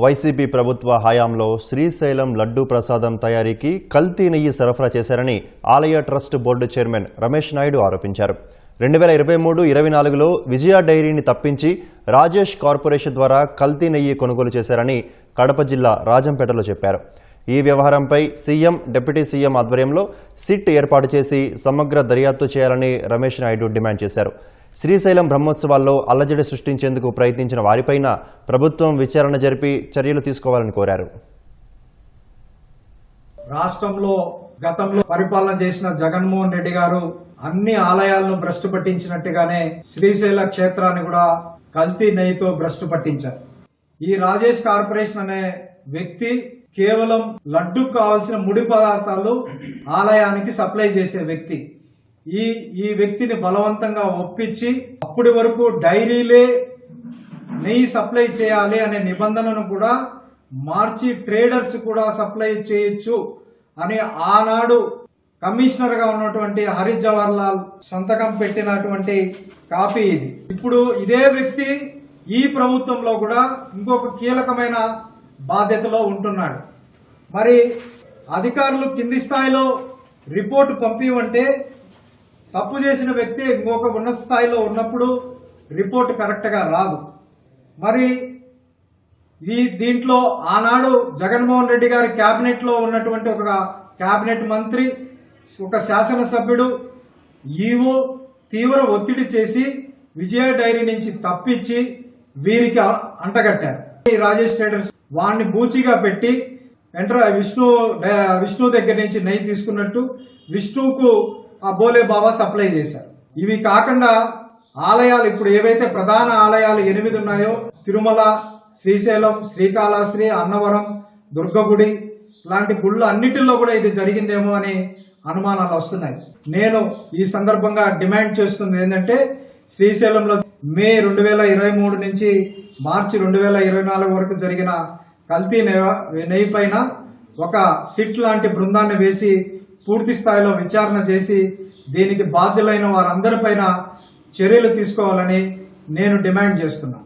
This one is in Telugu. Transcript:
వైసీపీ ప్రభుత్వ హయాంలో శ్రీశైలం లడ్డూ ప్రసాదం తయారీకి కల్తీ నెయ్యి సరఫరా చేశారని ఆలయ trust board chairman Ramesh Naidu ఆరోపించారు. 2023-24లో విజయ డైరీని తప్పించి రాజేష్ కార్పొరేషన్ ద్వారా కల్తీ నెయ్యి కొనుగోలు చేశారని కడప జిల్లా రాజంపేటలో చెప్పారు. ఈ వ్యవహారంపై సీఎం, డిప్యూటీ సీఎం ఆధ్వర్యంలో సిట్ ఏర్పాటు చేసి సమగ్ర దర్యాప్తు చేయాలని రమేష్ నాయుడు డిమాండ్ చేశారు. శ్రీశైలం బ్రహ్మోత్సవాల్లో అల్లజడి సృష్టించేందుకు ప్రయత్నించిన వారిపైన ప్రభుత్వం విచారణ జరిపి చర్యలు తీసుకోవాలని కోరారు. రాష్ట్రంలో గతంలో పరిపాలన చేసిన జగన్మోహన్ రెడ్డి గారు అన్ని ఆలయాలను భ్రష్టు పట్టించినట్టుగానే శ్రీశైల క్షేత్రాన్ని కూడా కల్తీ నెయ్యితో భ్రష్టు పట్టించారు. ఈ రాజేష్ కార్పొరేషన్ అనే వ్యక్తి కేవలం లడ్డూకు కావాల్సిన ముడి పదార్థాలు ఆలయానికి సప్లై చేసే వ్యక్తి. ఈ వ్యక్తిని బలవంతంగా ఒప్పించి అప్పటి వరకు డైరీలే నెయ్యి సప్లై చేయాలి అనే నిబంధనను కూడా మార్చి ట్రేడర్స్ కూడా సప్లై చేయొచ్చు అని ఆనాడు కమిషనర్ గా ఉన్నటువంటి హరి జవహర్ లాల్ సంతకం పెట్టినటువంటి కాపీ ఇది. ఇప్పుడు ఇదే వ్యక్తి ఈ ప్రభుత్వంలో కూడా ఇంకొక కీలకమైన బాధ్యతలో ఉంటున్నాడు. మరి అధికారులు కింది స్థాయిలో రిపోర్టు పంపివంటే తప్పు చేసిన వ్యక్తి ఇంకొక ఉన్నత స్థాయిలో ఉన్నప్పుడు రిపోర్టు కరెక్ట్ గా రాదు. మరి దీంట్లో ఆనాడు జగన్మోహన్ రెడ్డి గారి కేబినెట్ లో ఉన్నటువంటి ఒక కేబినెట్ మంత్రి, ఒక శాసనసభ్యుడు, ఈవో తీవ్ర ఒత్తిడి చేసి విజయ డైరీ నుంచి తప్పించి వీరికి అంటగట్టారు. ఈ రాజేష్ ట్రేడర్స్ వాడిని బూచిగా పెట్టి విష్ణు దగ్గర నుంచి నెయ్యి తీసుకున్నట్టు విష్ణువుకు ఆ బోలే బాబా సప్లై చేశారు. ఇవి కాకుండా ఆలయాలు ఇప్పుడు ఏవైతే ప్రధాన ఆలయాలు 8 ఉన్నాయో, తిరుమల, శ్రీశైలం, శ్రీకాళహస్తి, అన్నవరం, దుర్గగుడి లాంటి గుళ్ళు అన్నిటిలో కూడా ఇది జరిగిందేమో అని అనుమానాలు వస్తున్నాయి. నేను ఈ సందర్భంగా డిమాండ్ చేస్తుంది ఏంటంటే, శ్రీశైలంలో మే 2023 నుంచి మార్చి 2024 వరకు జరిగిన కల్తీ నెయ్యి పైన ఒక సిట్ లాంటి బృందాన్ని వేసి పూర్తి స్థాయిలో విచారణ చేసి దీనికి బాధ్యులైన వారందరిపైన చర్యలు తీసుకోవాలని నేను డిమాండ్ చేస్తున్నా.